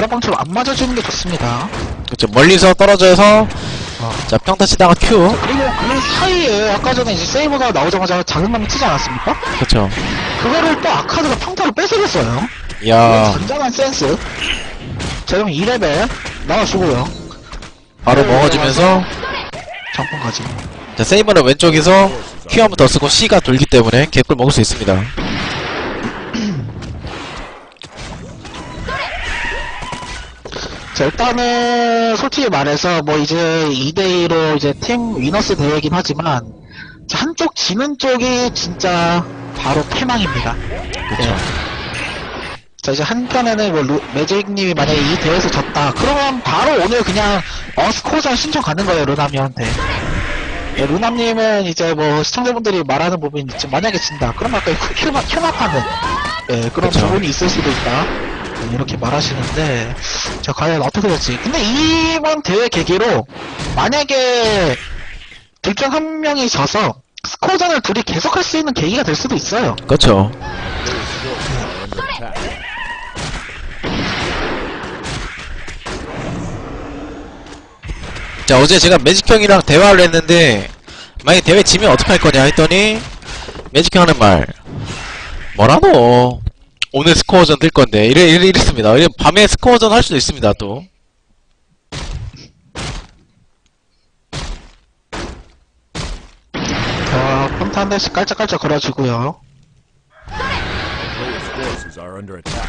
아라방처럼 안 맞아주는 게 좋습니다. 그쵸, 멀리서 떨어져서 자 평타 치다가 큐. 그리고 그 사이에 아까 전에 이제 세이버가 나오자마자 자극감이 치지 않았습니까? 그쵸. 그거를 또 아카드가 평타로 뺏어냈어요. 이야, 단단한 센스. 자, 그럼 2레벨 나와주고요. 바로 먹어주면서 장판까지. 자 세이버는 왼쪽에서 큐 한 번 더 쓰고 C가 돌기 때문에 개꿀 먹을 수 있습니다. 자, 일단은 솔직히 말해서 뭐 이제 2대2로 이제 팀 위너스 대회이긴 하지만 자, 한쪽 지는 쪽이 진짜 바로 패망입니다. 그쵸. 자, 이제 한편에는 뭐 매직님이 만약에 이 대회에서 졌다 그러면 바로 오늘 그냥 스코어전 신청 가는 거예요, 루남님한테. 예, 루남님은 이제 뭐 시청자분들이 말하는 부분이 있지, 만약에 진다 그럼 아까 큐마파는 예, 그런 그쵸. 부분이 있을 수도 있다 이렇게 말하시는데 자, 과연 어떻게 될지. 근데 이번 대회 계기로 만약에 둘 중 한 명이 져서 스코어전을 둘이 계속할 수 있는 계기가 될 수도 있어요. 그쵸. 자 어제 제가 매직 형이랑 대화를 했는데 만약에 대회 지면 어떡할 거냐 했더니 매직 형 하는 말 뭐라노 오늘 스코어전 뜰 건데 이랬습니다. 밤에 스코어전 할 수도 있습니다. 또 자, 폰트 한 대씩 깔짝깔짝 걸어주고요. Players' forces are under attack.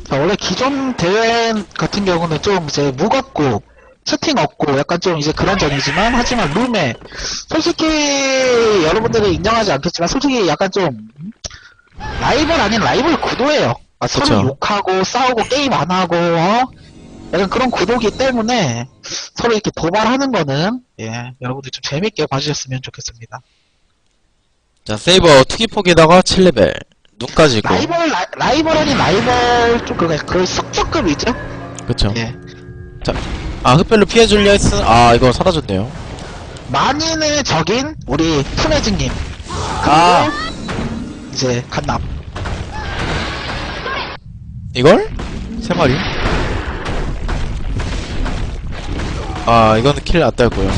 자, 원래 기존 대회 같은 경우는 좀 이제 무겁고 채팅 없고 약간 좀 이제 그런 전이지만 하지만 룸에 솔직히 여러분들이 인정하지 않겠지만 솔직히 약간 좀 라이벌 아닌 라이벌 구도예요. 서로 그쵸. 욕하고 싸우고 게임 안 하고 약간 그런 구도기 때문에 서로 이렇게 도발하는 거는 예, 여러분들 좀 재밌게 봐주셨으면 좋겠습니다. 자 세이버 투기폭에다가 7레벨 눈까지 있고 라이벌 아닌 라이벌 좀 그 숙주급이죠. 그쵸. 예. 아 흡혈로 피해줄려 했으 이거 사라졌네요. 만인의 적인 우리 푸네즈님. 아. 이제 갓납. 이걸? 3마리? 이거는 킬 안 딸고요.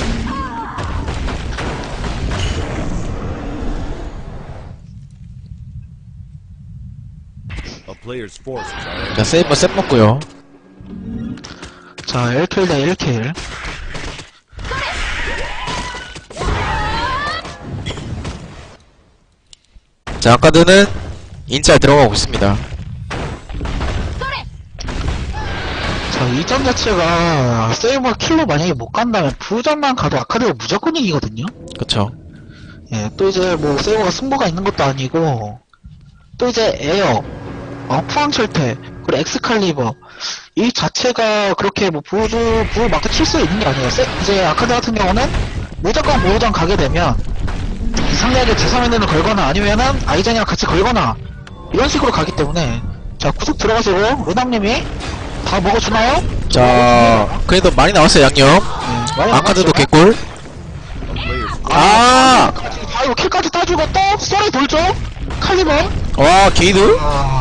A player's forces are under 자 세이버 셋 먹고요. 자, 1킬 대 1킬. 자 아까드는 인짤 들어가고 있습니다. 자, 이 점 자체가 세이버 킬로 만약에 못 간다면 부전만 가도 아카드가 무조건 이기거든요. 그쵸. 예, 또 이제 뭐 세이버가 승부가 있는 것도 아니고 또 이제 에어, 포항철퇴, 그리고 엑스칼리버 이 자체가 그렇게 뭐 부마크 칠 수 있는 게 아니에요. 이제 아카드 같은 경우는 무조건 보호전 가게 되면 상대에게 제3엔드를 걸거나 아니면은 아이젠이랑 같이 걸거나 이런 식으로 가기 때문에 자, 구속 들어가시고 루남님이 다 먹어주나요? 자 그래도 많이 나왔어요 양념. 많이 아까드도 남았죠? 개꿀. a player's 이거 킬까지 따주고 또 쏘리 돌죠? 칼리버? 와 게이드?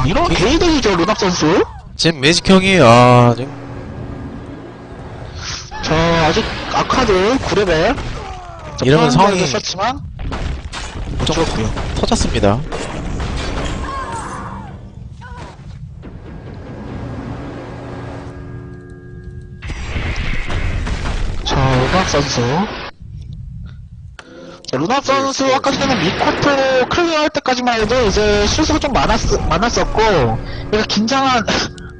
이런 게이득이죠, 루납 선수. 지금 매직 형이 지금 자, 아직 아카드 9레벨. 이러면 상황이 썼지만 못 좀 죽었고요. 터졌습니다. 자, 루납 선수. 자, 루납 선수 아까 전에 미코토 클리어할 때까지만 해도 이제 실수가 좀 많았었고, 그러니까 긴장한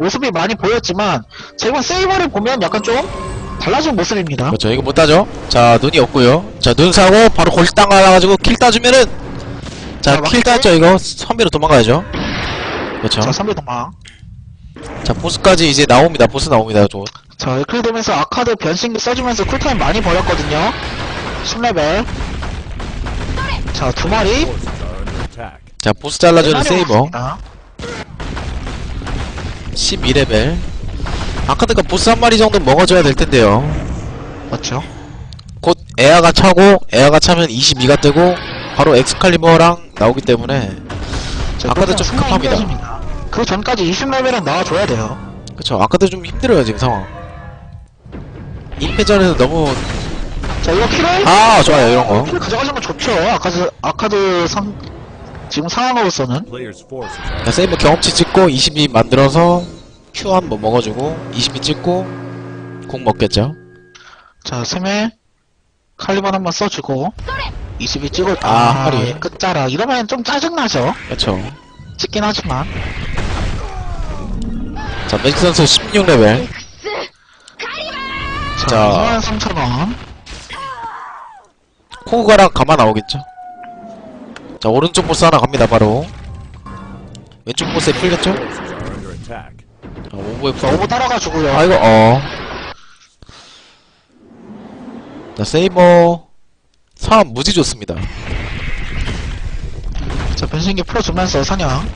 모습이 많이 보였지만, 제가 세이버를 보면 약간 좀 달라진 모습입니다. 그렇죠. 이거 못 따죠. 자 눈이 없고요. 자 눈 사고 바로 골땅 가가지고 킬 따주면은 자 킬 따죠. 이거 선비로 도망가야죠. 그렇죠. 자, 3배 도망. 자 보스까지 이제 나옵니다. 보스 나옵니다. 좀. 자, 킬 되면서 아카드 변신기 써주면서 쿨타임 많이 벌였거든요. 10레벨. 자, 2마리. forces are under attack. 자 보스 잘라주는 세이버 12레벨. 아카드가 보스 한 마리 정도 먹어줘야 될 텐데요. 맞죠? 곧 에아가 차고 에아가 차면 22가 뜨고 바로 엑스칼리버랑 나오기 때문에 아까도 좀 급합니다. 그 전까지 20레벨은 나와줘야 돼요. 그쵸. 아까도 좀 힘들어요, 지금 상황. 인패전에서 너무, 자, 이거 킬을? 아, 좋아요, 이런 거. 킬 가져가시면 좋죠. 아카드 지금 상황으로서는. Player's forces are 자, 세이버 경험치 찍고 22 만들어서 Q 한번 먹어주고 22 찍고 공 먹겠죠. 자, 스멜 칼리번 한번 써주고 22 찍을 하리. 끝자락 이러면 좀 짜증나죠. 그쵸. 찍긴 하지만. 자, 매직 선수 16레벨. 자, 자. 23,000원. 코우가랑 가마 나오겠죠. 자, 오른쪽 보스 하나 갑니다, 바로. 왼쪽 보스에 풀렸죠? forces are under attack. 자, 오버에 자, 풀. 오버 따라가지고요. 아이고, 자, 세이버 사람 무지 좋습니다. 자, 변신기 풀어주면서 사냥.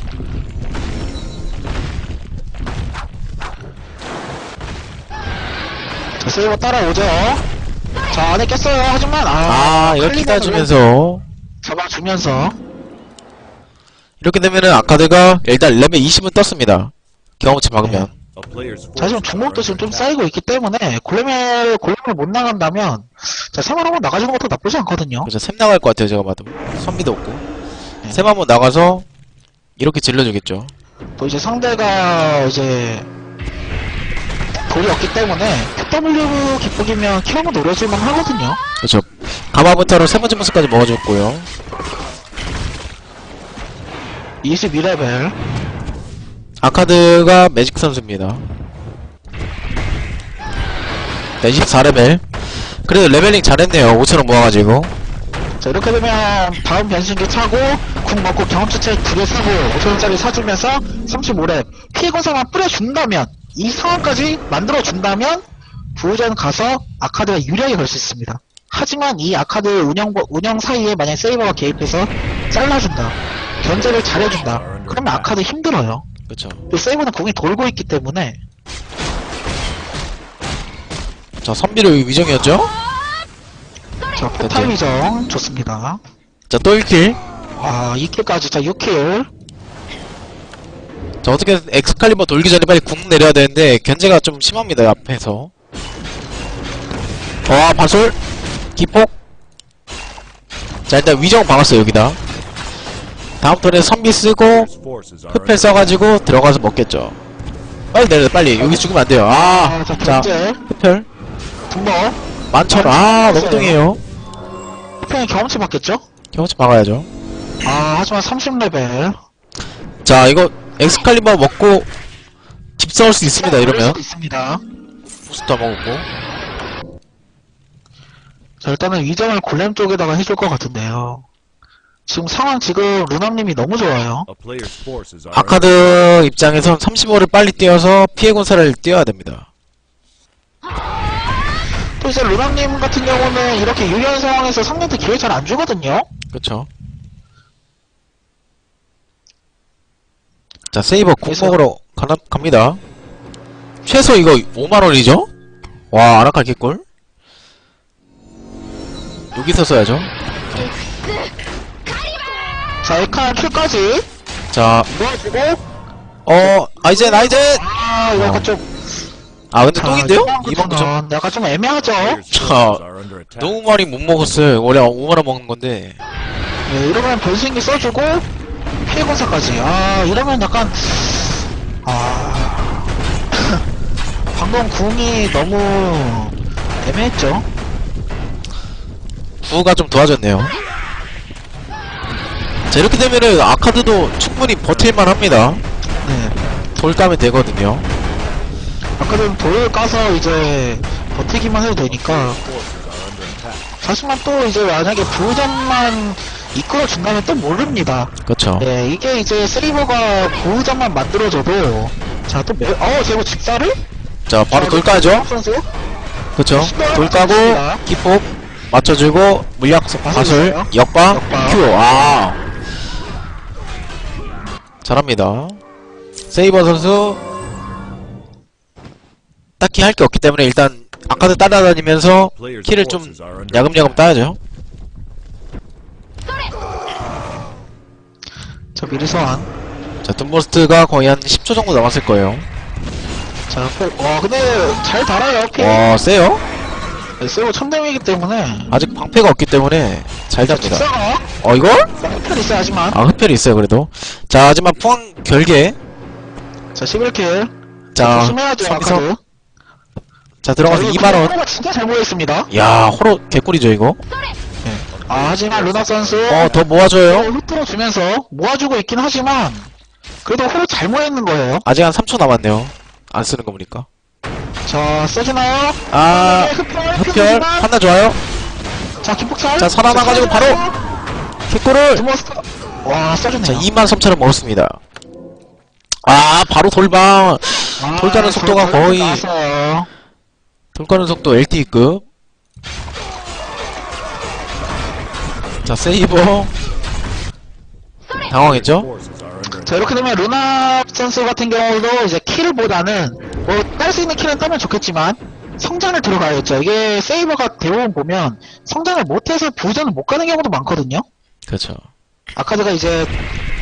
자, 세이버 따라오죠. 자, 안에 꼈어요. 하지만, 이거 칼리번으로 기다려주면서. 잡아주면서. 이렇게 되면은 아카드가 일단 레벨 20은 떴습니다. 경험치 박으면. A player's 자, 지금 forces are 중목도 지금 under 좀 attack. 쌓이고 있기 때문에, 골렘을 못 나간다면, 자, 세번 한번 나가주는 것도 나쁘지 않거든요. 그래서 샘 나갈 것 같아요, 제가 봐도. 선비도 없고. 네. 샘 한번 나가서, 이렇게 질러주겠죠. 또 이제 상대가, 이제, 돌이 없기 때문에, QW 기폭이면 킬 한번 노려줄만 하거든요. 그렇죠. 가마부터로 세 번째 보스까지 먹어줬고요. 22레벨. 아카드가 매직 선수입니다. 네, 24레벨. 그래도 레벨링 잘했네요. 5,000원 모아가지고. 자, 이렇게 되면 다음 변신기 차고 궁 먹고 경험치 책 2개 사고 5,000원짜리 사주면서 35렙 피해 공사만 뿌려준다면 이 상황까지 만들어준다면 부호전 가서 아카드가 유리하게 걸 수 있습니다. 하지만 이 아카드 운영 사이에 만약 세이버가 개입해서 잘라준다, 견제를 잘해준다, 그러면 아카드 힘들어요. 그쵸. 또 세이버는 궁이 돌고 있기 때문에. 자, 선비를 위정이었죠? 자, 포탈 위정 좋습니다. 자, 또 1킬. 2킬까지. 자, 6킬. 자, 어떻게든 엑스칼리버 돌기 전에 빨리 궁 내려야 되는데, 견제가 좀 심합니다, 앞에서. 바솔. 기폭. 자, 일단 위정 박았어요, 여기다. 다음 턴에 선비 쓰고, Player's forces are 흡혈 under 써가지고 들어가서 먹겠죠. 빨리 내려, 빨리. 여기 죽으면 안 돼요. 자, 자, 견제. 흡혈. 분버. 만천. 너무 뚱해요. 그냥 경험치 받겠죠? 경험치 박아야죠. 하지만 30레벨. 자, 이거 엑스칼리버 먹고 집 싸울 수 있습니다, 이러면. 수도 있습니다. 부스터 먹었고. 자, 일단은 위정을 골렘 쪽에다가 해줄 것 같은데요. 지금 상황 지금 루남님이 너무 좋아요. A player's forces are 아카드 입장에선 35를 빨리 뛰어서 피해 군사를 뛰어야 됩니다. 또 이제 루남님 같은 경우는 이렇게 유리한 상황에서 상대한테 기회 잘 안 주거든요. 그쵸. 자, 세이버 국 그래서- 먹으러 갑니다. 최소 이거 5만원이죠? 와, 아라칼 개꿀. 여기서 써야죠. 자, 에카 킬까지 자, 모아주고. 아이젠! 이거 약간 좀. 근데 똥인데요? 29,000원. 29,000원. 약간 좀 애매하죠? player's 자, forces are under attack. 너무 많이 못 먹었어요. 원래 5만원 먹는 건데. 네, 이러면 변신기 써주고, 피해공사까지. 이러면 약간, 방금 궁이 너무 애매했죠? 구가 좀 도와줬네요. 자, 이렇게 되면은 아카드도 충분히 버틸만 합니다. 네. 돌 까면 되거든요. 아까 전 돌을 까서 이제 버티기만 해도 되니까. Forces are under attack. 하지만 또 이제 만약에 부전만 이끌어준다면 또 모릅니다. 그쵸. 네, 이게 이제 세이버가 보호장만 만들어줘도, 자, 또 제가 직사를? 자, 바로 돌 까죠? 선수? 그쵸. 돌 까고, 기폭, 맞춰주고, 물약, 바술, 맞아요. 역방, 역방. 큐, 잘합니다. 세이버 선수, 딱히 할 게 없기 때문에 일단, 아카드 따라다니면서, Player's 키를 좀 forces are under 야금야금 따야죠. 자, 미리 소환. 자, 둠버스트가 거의 한 10초 정도 남았을 거예요. 자, 와, 근데 잘 달아요, 피. 와, 세요? 세고 천댐이기 때문에. 아직 방패가 없기 때문에 잘 잡니다. 직사가 이걸? 쌍편 있어요, 하지만. 아, 흡혈이 있어요, 그래도. 자, 하지만 포항 결계. 자, 11킬. 자, 조심해야죠, 서비스. 아카드. 자, 들어가서 2만원. 호로가 진짜 잘 모였습니다. 야, 호로 개꿀이죠, 이거. 하지만 루나 선수. 더 모아줘요. 흩어 주면서 모아주고 있긴 하지만, 그래도 호로 잘 모여있는 거예요. 아직 한 3초 남았네요. 안 쓰는 거 보니까. 자, 써주나요? 아, 네, 흡혈. 하나 좋아요. 자, 기폭살. 자, 살아나가지고 바로 개꿀을. 드머스터. 와, 써주네요. 자, 23,000원 먹었습니다. 아, 바로 돌방. 돌가는 속도가 거의. 나왔어요. 돌가는 속도 LTE급. 자, 세이버. 당황했죠? Forces are under 자, 이렇게 되면 루나 선수 같은 경우도 이제 킬보다는 뭐 딸 수 있는 킬은 따면 좋겠지만 성장을 들어가야겠죠. 이게 세이버가 대부분 보면 성장을 못해서 부전을 못 가는 경우도 많거든요. 그렇죠. 아카드가 이제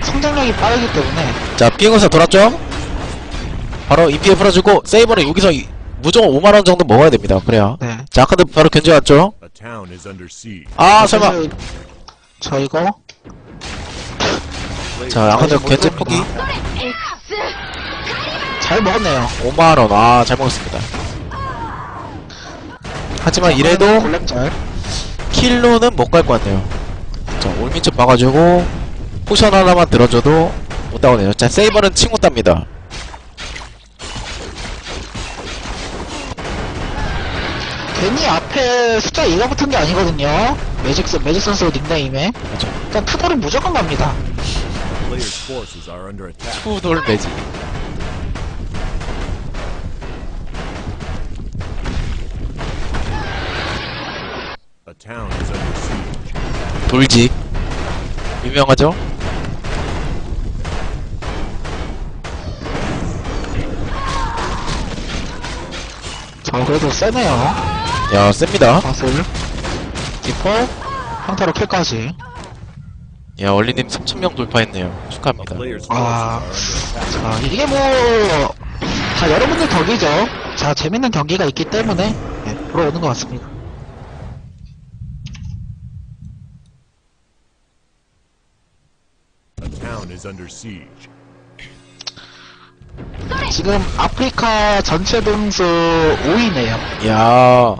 성장력이 빠르기 때문에. 자, 비행검사 돌았죠? 바로 인피에 풀어주고, 세이버는 여기서 무조건 5만원 정도 먹어야 됩니다. 그래야. 네. 자, 아까도 바로 견제왔죠? a town is under siege. 아, 설마. 그래서 저 이거 자, 아까도 못 견제 들어옵니다. 포기. 잘 먹었네요. 5만원. 아, 잘 먹었습니다. 하지만 이래도 골렘잘. 킬로는 못 갈 것 같네요. 자, 올민첩 봐가지고 포션 하나만 들어줘도 못 따오네요. 자, 세이버는 친구 땁니다. 괜히 앞에 숫자 2가 붙은 게 아니거든요. 매직 선수 닉네임에. 그렇죠. 일단 투돌은 무조건 갑니다. Players' forces are under attack. 투돌 매직. A town is under siege. 돌직. 유명하죠? 자, 그래도 세네요. 야, 셉니다. 바슬. 디퍼. 평타로 킬까지. 야, 얼리님 3,000명 돌파했네요. A 축하합니다. player's 아. forces are under attack. 자, 이게 뭐, 자, 여러분들 덕이죠. 자, 재밌는 경기가 있기 때문에, 네, 보러 오는 것 같습니다. A town is under siege. 지금 아프리카 전체 동수 5위네요. 야,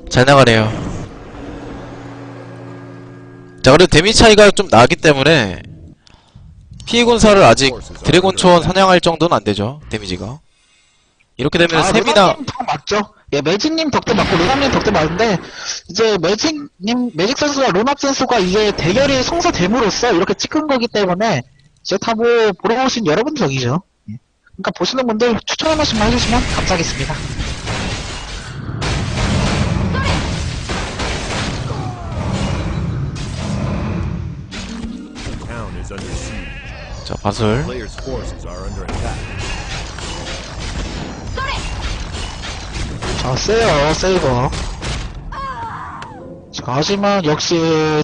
잘 나가네요. 자, 그래도 데미 차이가 좀 나기 때문에 피해군사를 아직 드래곤 초원 사냥할 정도는 안 되죠. 데미지가. 이렇게 되면 셈이나 루나님 덕 맞죠? 예, 매직님 덕도 맞고, 루나님 덕도 맞는데, 이제 매직 선수와 루나 선수가 이게 대결이 성사됨으로써 이렇게 찍은 거기 때문에, 이제 다 뭐, 보러 오신 여러분 덕이죠. 예. 그러니까 보시는 분들 추천 한 번씩만 해주시면 감사하겠습니다. A town is under siege. 자, 바슬. Players' forces are under attack. 자, 세요, 세이버. 자, 하지만 역시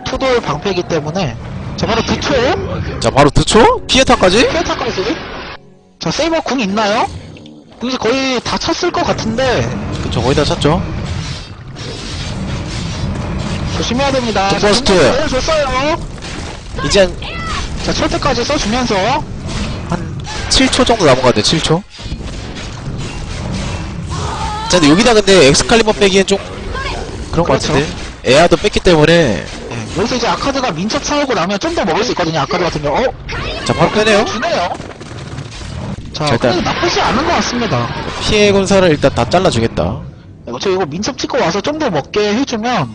투돌 방패이기 때문에, 자, 바로 드초에, 자, 바로 드초? 피에타까지? 피에타까지. 자, 세이버 궁 있나요? 궁 이제 거의 다 찼을 것 같은데, 그쵸, 거의 다 찼죠. 조심해야 됩니다. 자, 둠버스트. 궁 줬어요. 이제 한, 자, 철퇴까지 써주면서, 한 7초 정도 남은 것 같아요, 7초. 자, 근데 여기다 근데 엑스칼리버 빼기엔 좀 그런 것 그렇죠. 같은데. 에아도 뺐기 때문에. 예, 여기서 이제 아카드가 민첩 차오고 나면 좀 더 먹을 수 있거든요, 아카드 같은 경우. 자, 바로 빼네요. 주네요. 자, 자, 일단- 근데 나쁘지 않은 것 같습니다. 피해 군사를 일단 다 잘라주겠다. 어차피 이거 민첩 찍고 와서 좀 더 먹게 해주면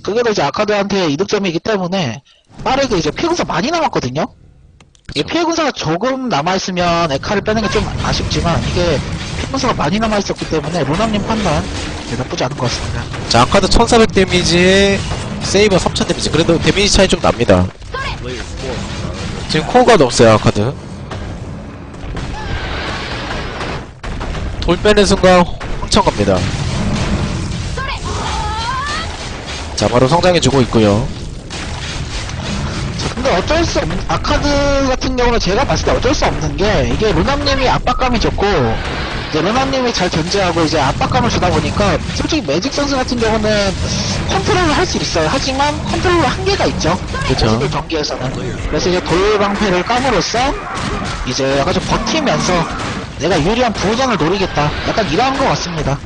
그게 더 이제 아카드한테 이득점이기 때문에 빠르게 이제 피해군사 많이 남았거든요. 이게 피해군사가 조금 남아있으면 에카를 빼는 게 좀 아쉽지만 이게 피해군사가 많이 남아있었기 때문에 루나님 판단 나쁘지 않은 것 같습니다. 자, 아카드 1400 데미지에 세이버 3000 데미지. 그래도 데미지 차이 좀 납니다. Players' forces are under 지금 코어가 없어요, 아카드. 돌 빼는 순간 황청 갑니다. 자, 바로 성장해주고 있고요. 자, 근데 어쩔 수 없는, 아카드 같은 경우는 제가 봤을 때 어쩔 수 없는 게, 이게 루나님이 압박감이 좋고, 이제 루나님이 잘 견제하고 이제 압박감을 주다 보니까, 솔직히 매직 선수 같은 경우는 컨트롤을 할 수 있어요. 하지만 컨트롤 한계가 있죠. 그쵸. 모습을 경기에서는. 그래서 이제 돌방패를 까므로써, 이제 약간 좀 버티면서, 내가 유리한 부호전을 노리겠다. 약간 이러한 것 같습니다.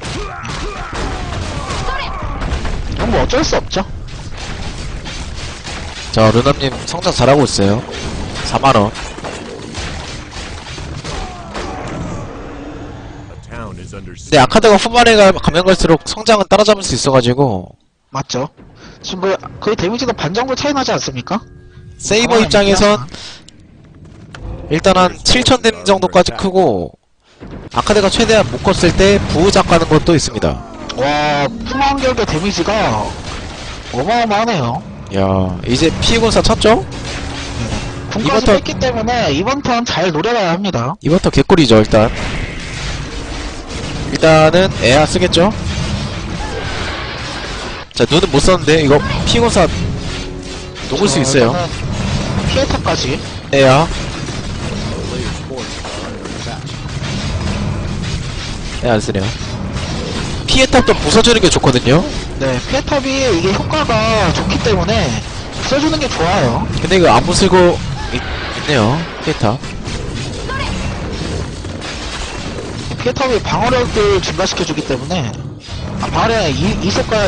이건 뭐 어쩔 수 없죠. 자, 루남님 성장 잘하고 있어요. 4만원. A town is under 근데 siege. 아카드가 후반에 가면 갈수록 성장은 따라잡을 수 있어가지고, 맞죠. 지금 뭐 거의 데미지가 반 정도 차이 나지 않습니까? 세이버 가만히 입장에선 있다가. 일단 한 7,000 데미지 정도까지 크고, 아카드가 최대한 못 컸을 때 부우작 가는 것도 있습니다. 와, 풍왕결계 데미지가 어마어마하네요. 야, 이제 피해군사 쳤죠? 군까지 이번 턴- 뺐기 때문에 이번 턴 잘 노려가야 합니다. 이번 턴 개꿀이죠, 일단. 일단은 에아 쓰겠죠? 자, 눈은 못 썼는데, 이거 피해군사 녹을 수 있어요. 피에타까지. 에아. Player's forces are under attack. 에아 안 쓰네요. 피해탑도 부숴주는 게 좋거든요? 네, 피에탑이 이게 효과가 좋기 때문에 써주는 게 좋아요. 근데 이거 안 부수고 있네요, 피해탑. 피에탑이 방어력을 증가시켜주기 때문에, 방어력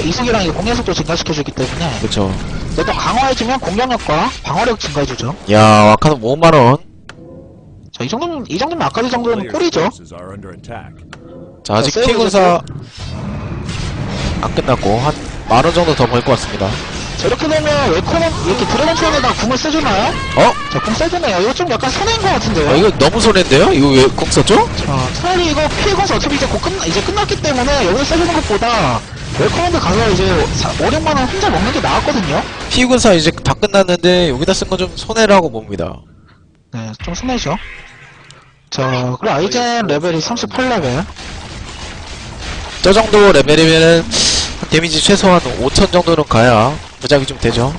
이속이랑 이 공격속도 증가시켜주기 때문에, 그쵸. 또 강화해주면 공격력과 방어력 증가해주죠. 야, 와카는 5만원. 자, 이 정도면 아까지 정도는 Player's 꿀이죠. forces are under attack. 자, 아직 세이브 피해군사 안 끝났고, 한 만원 정도 더 벌 것 같습니다. 자, 이렇게 되면 웨코는 이렇게 드래곤 촌에다 궁을 써주나요? 어? 자, 궁 써주네요. 이거 좀 약간 손해인 것 같은데요? 이거 너무 손해인데요? 이거 왜 공 썼죠? 자, 차라리 이거 피해가서 어차피 이제 끝났기 때문에 여기서 써주는 것보다 웨코랜드 가서 이제 5, 6만원 혼자 먹는 게 나았거든요? 피해군사 이제 다 끝났는데, 여기다 쓴 건 좀 손해라고 봅니다. 네, 좀 손해죠. 자, 그리고 아이젠 레벨이 38레벨. 저 정도 레벨이면은, 한 데미지 최소한 5,000 정도는 가야, 부작이 좀 되죠.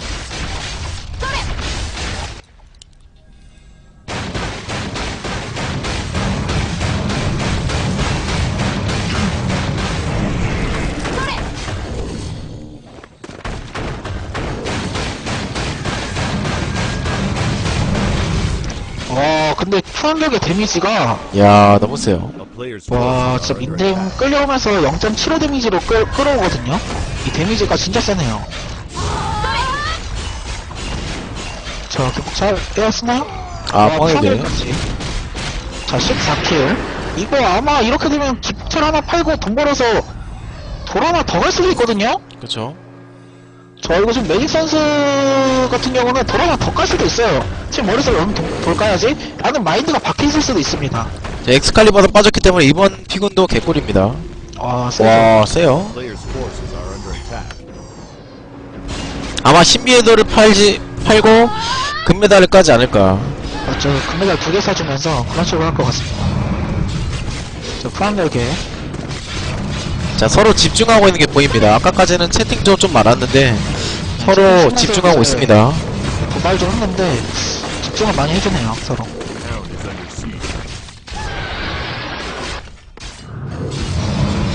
근데 추한력의 데미지가, 야, 너무 세요. A player's 와, forces 진짜 are under 민댐 attack. 끌려오면서 0.75 데미지로 끌어오거든요? 이 데미지가 진짜 세네요. 자, 기복 잘 빼었나요? 아, 뻥이네. 자, 14킬. 이거 아마 이렇게 되면 기폭철 하나 팔고 돈 벌어서 돌 하나 더 갈 수도 있거든요? 그쵸. 저 이거 지금 매직 선수 같은 경우는 돌 하나 더 깔 수도 있어요. 지금 머릿속에 돌 까야지? 라는 마인드가 박혀있을 수도 있습니다. 자, 엑스칼리버도 빠졌기 때문에 이번 피군도 개꿀입니다. 와, 세죠. 와, 세요. Player's forces are under attack. 아마 신비의 돌을 팔고, 금메달을 까지 않을까. 맞죠. 금메달 2개 사주면서 그런 식으로 할 것 같습니다. 저 프랑열계. 자, 서로 집중하고 있는 게 보입니다. 아까까지는 채팅도 좀 많았는데, 서로 채팅 집중하고 이제 있습니다. 도발 좀 했는데, 집중을 많이 해주네요, 서로. Town is under siege.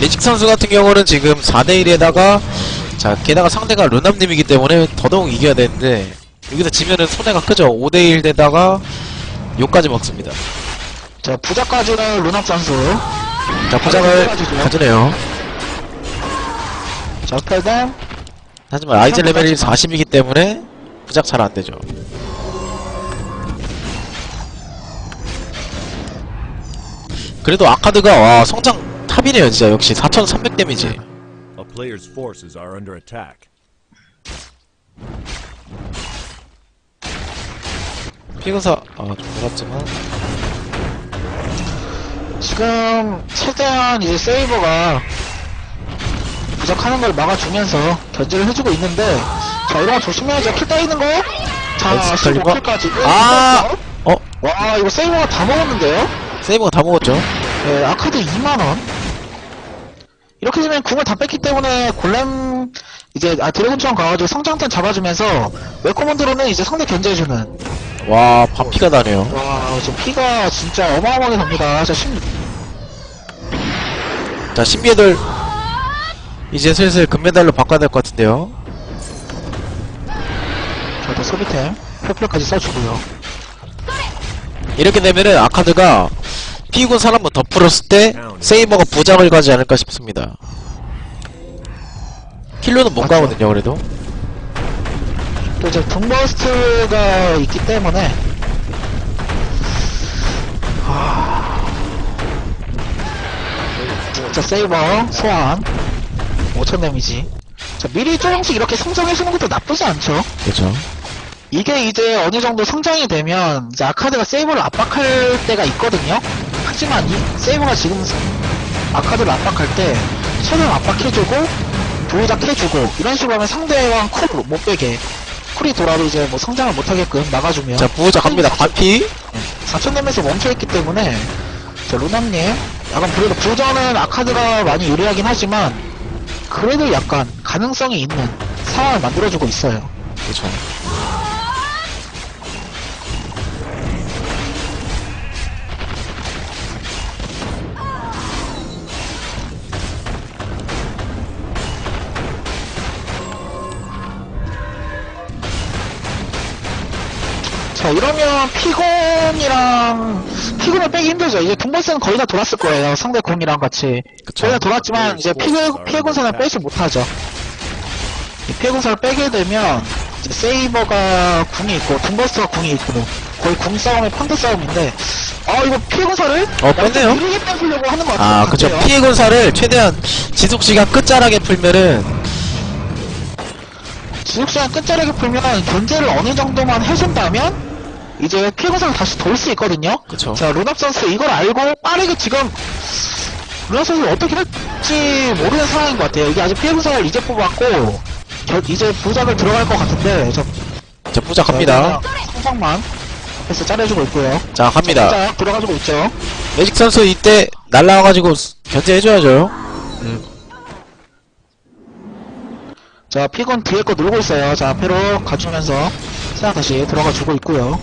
매직 선수 같은 경우는 지금 4대1에다가, 자, 게다가 상대가 루남님이기 때문에 더더욱 이겨야 되는데, 여기서 지면은 손해가 크죠. 5대1 되다가, 욕까지 먹습니다. 자, 부자까지는 루납 선수. 자, 포장을 가지네요. 자, 스펠댐. 하지만 아이젠 레벨이 40이기 때문에, 부작 잘 안되죠. 그래도 아카드가, 와, 성장 탑이네요, 진짜. 역시 4300 데미지. A player's forces are under attack. 피근사, 좀 놀았지만. 지금, 최대한 이제 세이버가 부적하는 걸 막아주면서 견제를 해주고 있는데, 자, 이런 거 조심해야죠. 킬 따이는 거. 자, 엑스칼리버? 15킬까지. 아! 와, 이거 세이버가 다 먹었는데요? 세이버가 다 먹었죠. 네, 아카드 2만원. 이렇게 되면 궁을 다 뺐기 때문에 골렘 이제 드래곤처럼 가가지고 성장탄 잡아주면서 웰코먼드로는 이제 상대 견제해주는. 와, 반피가 나네요. 와, 저 피가 진짜 어마어마하게 납니다. 자, 신비애들 이제 슬슬 금메달로 바꿔야 될 것 같은데요. 자, 더 소비템 페플까지 써주고요. 이렇게 되면은 아카드가 피군 사람을 더 풀었을 때 세이버가 부장을 가지 않을까 싶습니다. 킬로는 못 맞죠. 가거든요, 그래도. 또 이제 둠버스트가 있기 때문에 자, 세이버 소환 5000 데미지. 자, 미리 조금씩 이렇게 성장해주는 것도 나쁘지 않죠. 그렇죠. 이게 이제 어느 정도 성장이 되면 이제 아카드가 세이버를 압박할 때가 있거든요. 하지만 이 세이버가 지금 아카드를 압박할 때 최대한 압박해주고 부호작해주고 이런 식으로 하면 상대왕 쿨 못 빼게 쿨이 돌아도 이제 뭐 성장을 못하게끔 막아주면 자, 부호작 갑니다. 반피. 4000렘에서 멈춰있기 때문에 자, 루나님 약간 그래도 부전은 아카드가 많이 유리하긴 하지만 그래도 약간 가능성이 있는 상황을 만들어주고 있어요. 그렇죠. 자, 이러면 피곤을 빼기 힘들죠. 이제 둠버스는 거의 다 돌았을 거예요. 상대 공이랑 같이. 그쵸. 거의 다 돌았지만 이제 피해군선을 빼지 못하죠. 이 피해군선을 빼게 되면 이제 세이버가 궁이 있고 둠버스가 궁이 있고 거의 궁 싸움이 판도 싸움인데 이거 피해군선을 뺐네요. 느리게 빼려고 하는 것 같아요. 아, 그쵸. 피해 군사를 최대한 지속시간 끝자락에 풀면은 지속시간 끝자리게 풀면 견제를 어느 정도만 해준다면 이제 피해군선을 다시 돌 수 있거든요. 그쵸. 자, 루납 선수 이걸 알고 빠르게 지금 루납 선수 어떻게 할지 모르는 상황인 것 같아요. 이게 아직 피해군선을 이제 뽑았고 이제 부작을 들어갈 것 같은데 자, 부작 갑니다. 성성만 앞에서 짜내주고 있고요. 자, 갑니다. 부작 들어가지고 있죠. 매직 선수 이때 날라와가지고 견제해줘야죠. 자, 피곤 뒤에 거 놀고 있어요. 자, 앞으로 가주면서 생각 다시 들어가주고 있고요.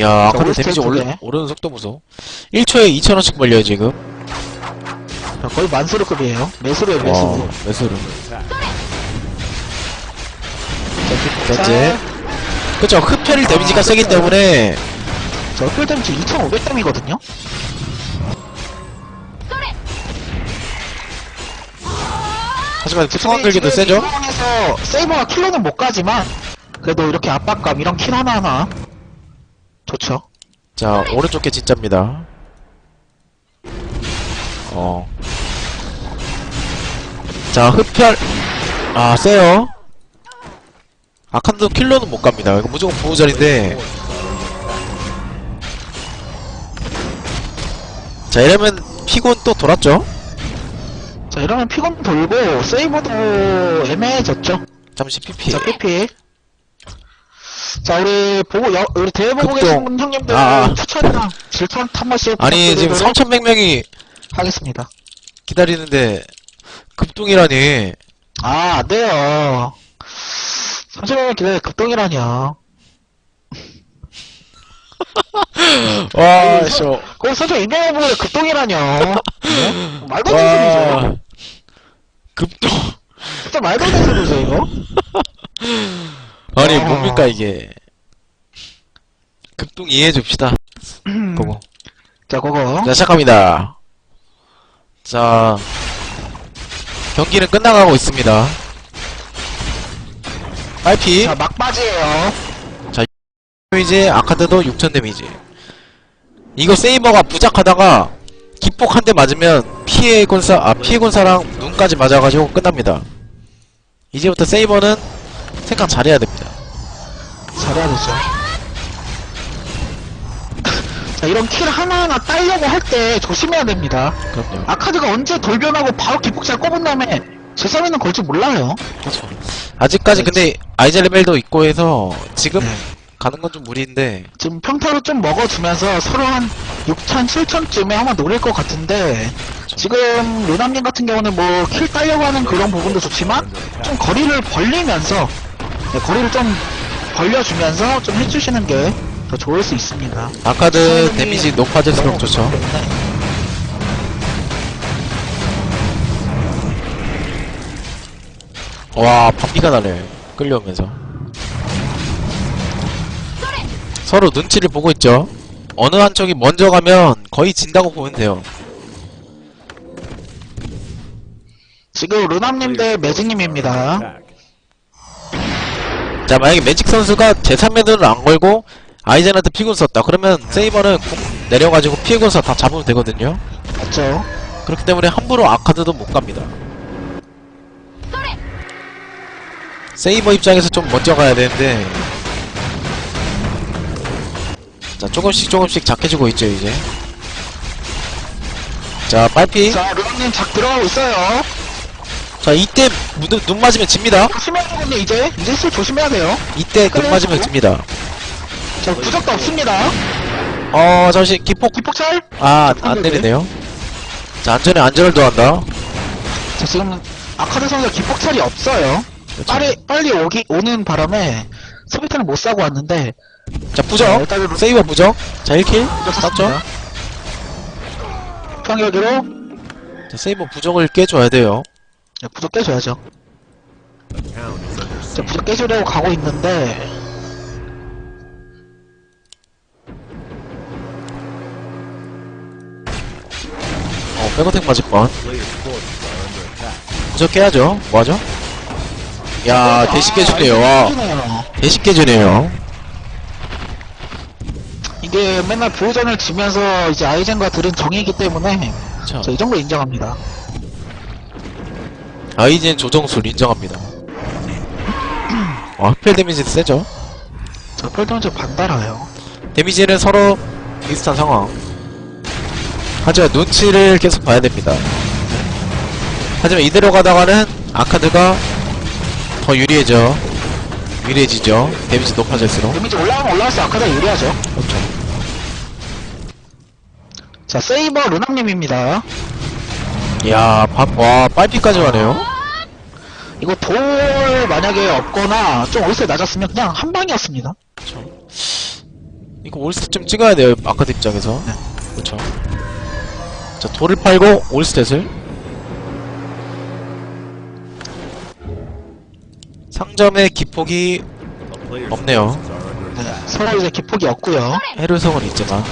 야, 아카드 오른쪽 데미지 쪽에. 오르는 속도 보소. 1초에 2,000원씩 벌려요, 지금. 자, 거의 만수르급이에요. 매수르예요, 매수르. 매수를. 견제. 그쵸, 흡혈 데미지가 세기 때문에. 자, 흡혈 데미지 2,500댐이거든요? 하지만 특성한 글기도 세죠? 이 상황에서 세이버가 킬러는 못 가지만 그래도 이렇게 압박감 이런 킬 하나하나 좋죠. 자, 오른쪽 게 진짜입니다. 자, 흡혈. 아, 세요. 아칸도 킬러는 못 갑니다. 이거 무조건 보호자리인데. 자, 이러면 피곤 또 돌았죠? 자, 이러면 피곤 돌고 세이버도 애매해졌죠. 잠시 PP. 자, PP. 자, 우리 대회 보고 급동. 계신 분 형님들 추천이랑 질투한 한 번씩 아니, 지금 부탁드리도록 3,100명이 하겠습니다. 기다리는데, 급동이라니. 아, 안 돼요. 30분 기다려 급동이라뇨. 와, 씨. 거기 서저 인정해보고 급동이라뇨. 네? 말도 안 되는 소리죠. 와. 급동. 진짜 말도 안 되는 소리죠, 이거? 아니, 와. 뭡니까, 이게. 급동 이해해줍시다. 그거. 자, 그거. 자, 시작합니다. 자, 경기는 끝나가고 있습니다. 빨피. 자, 막바지에요. 데미지, 아카드도 6000 데미지. 이거 세이버가 부작하다가 기폭 한 대 맞으면 피해 군사랑 눈까지 맞아가지고 끝납니다. 이제부터 세이버는 생각 잘해야 됩니다. 잘해야 되죠. 자, 이런 킬 하나하나 따려고 할 때 조심해야 됩니다. 그럼요. 아카드가 언제 돌변하고 바로 기폭잘 꼽은 다음에 제3위는 걸지 몰라요. 그렇죠. 아직까지 근데 아이자 레벨도 있고 해서 지금 네. 가는 건 좀 무리인데. 지금 평타로 좀 먹어주면서 서로 한 6,000, 7,000쯤에 한번 노릴 것 같은데 지금 루남님 같은 경우는 뭐 킬 따려고 하는 그런 부분도 좋지만 좀 거리를 벌리면서 네, 거리를 좀 벌려주면서 좀 해주시는 게 더 좋을 수 있습니다. 아카드 데미지 높아질수록 좋죠. 와, 반피가 나네. 끌려오면서. 서로 눈치를 보고 있죠. 어느 한쪽이 먼저 가면 거의 진다고 보면 돼요. 지금 루남님 대 매직님입니다. 자, 만약에 매직 선수가 제3매드를 안 걸고 아이젠한테 피군 썼다. 그러면 세이버는 공 내려가지고 피해군서 다 잡으면 되거든요. 맞죠? 그렇기 때문에 함부로 아카드도 못 갑니다. 세이버 입장에서 좀 먼저 가야 되는데, 자, 조금씩 약해지고 있죠, 이제. 자, 빨피. 자, 루남님 작 들어가고 있어요. 자, 이때 눈 맞으면 집니다. 조심해야겠네, 이제 술 조심해야 돼요. 이때 눈 맞으면 집니다. 자, 부적도 없습니다. 잠시 기폭. 기폭찰? 안 내리네요. 자, 안전을 더한다. 자, 지금 아카드 선수가 기폭찰이 없어요. 그렇죠. 빨리 오는 바람에 소비탄을 못 사고 왔는데. 자, 부적. 일단은 세이버 부적. 자, 1킬. 땄죠? 평결기로. 자, 세이버 부적을 깨줘야 돼요. 네, 부적 깨줘야죠. The town is under 자, siege. 부적 깨주려고 가고 있는데. 백어택 맞을 뻔. Players' forces are under attack. 부적 깨야죠. 뭐하죠? 야, 대시 깨주네요. 와, 깨주네요. 대시 깨주네요. 이게 맨날 보호전을 지면서 이제 아이젠과 들은 정이기 때문에 자, 이 정도 인정합니다. 아이젠 조정술 인정합니다. 와, 흡혈 데미지 세죠? 저 펄던즈 반달아요. 데미지는 서로 비슷한 상황. 하지만 눈치를 계속 봐야 됩니다. 하지만 이대로 가다가는 아카드가 더 유리해지죠. 데미지 높아질수록. 데미지 올라가면 올라갈수록 아카드가 유리하죠. 그렇죠. 자, 세이버 루남님입니다. 이야, 와, 빨피까지 가네요. 이거 돌 만약에 없거나 좀 올세 낮았으면 그냥 한 방이었습니다. 이거 올스탯 좀 찍어야 돼요, 아카드 입장에서. 네. 그렇죠. 자, 돌을 팔고 올스탯을. 상점의 기폭이 A player's 없네요. forces are under 네, attack. 서로 이제 기폭이 없고요. 해류성은 있지만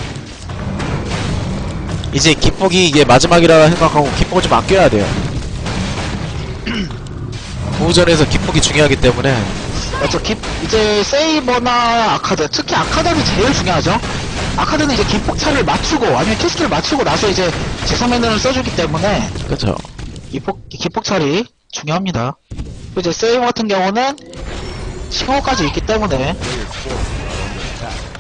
이제 기폭이 이게 마지막이라 생각하고 기폭을 좀 아껴야 돼요. 보호전에서 기폭이 중요하기 때문에. 맞죠? 이제 세이버나 아카드, 특히 아카드이 제일 중요하죠. 아카드는 이제 기폭차를 맞추고 아니면 퀘스트를 맞추고 나서 이제 제3매너를 써주기 때문에 그렇죠. 기폭찰이 중요합니다. 그리고 이제 세이버 같은 경우는 15까지 있기 때문에 Players' forces are under attack.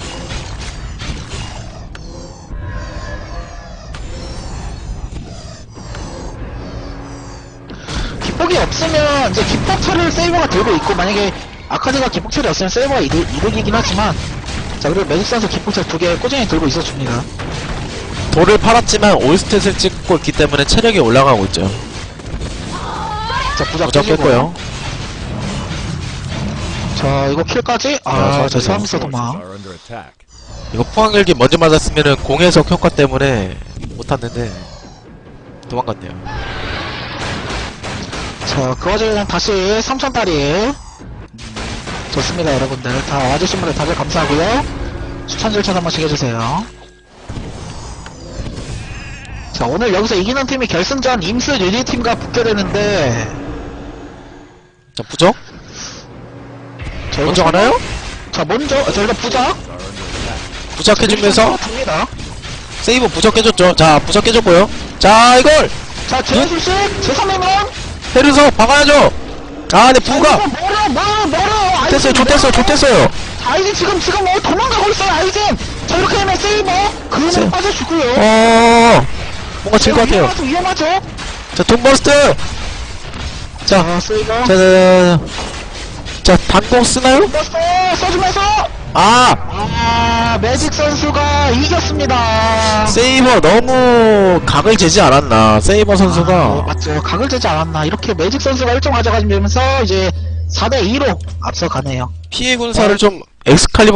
기폭이 없으면 이제 기폭차를 세이버가 들고 있고 만약에 아카드가 기폭차이 없으면 세이버가 이득이긴 하지만 자 그리고 매직 선수 기폭차 2개 꾸준히 들고 있어줍니다. 돌을 팔았지만 올스탯을 찍고 있기 때문에 체력이 올라가고 있죠. 자 부작 부적 깼고요. 자 이거 킬까지? 저 사람있어 도망. Are under attack. 이거 포항열기 먼저 맞았으면은 공해석 효과 때문에 못탔는데 도망갔네요. 자 그 와중에 다시 3,000달이 좋습니다. 여러분들 다 와주신 분들 다들 감사하고요. 추천 절차 한 번씩 해주세요. 자 오늘 여기서 이기는 팀이 결승전 임스 유니팀과 붙게 되는데 자, 부적? 자, 먼저 가나요? 자 먼저 저희가 부작 Are under attack. 부적해주면서 줍니다. 세이브 부적해줬죠. 자, 부적해줬고요. 자, 이걸 자 제수씨 제3회는 헤르서 박아야죠. 아, 네, 부가 멀어 좋댔어요. 아이젠 지금 도망가고 있어요. 아이젠 자 이렇게 되면 세이버 그음으로 세- 빠져주고요. 뭔가 질 것 같아요. 위험하죠. 자, 돈버스트. 자 세이버 자, 단공 쓰나요? 버스 써주면서 아, 자, 매직 선수가 이겼습니다. 세이버 너무 각을 재지 않았나. 세이버 선수가 맞죠. 각을 재지 않았나. 이렇게 매직 선수가 1점 가져가면서 이제 4대2로 앞서가네요. 피해 군사를 좀 엑스칼리버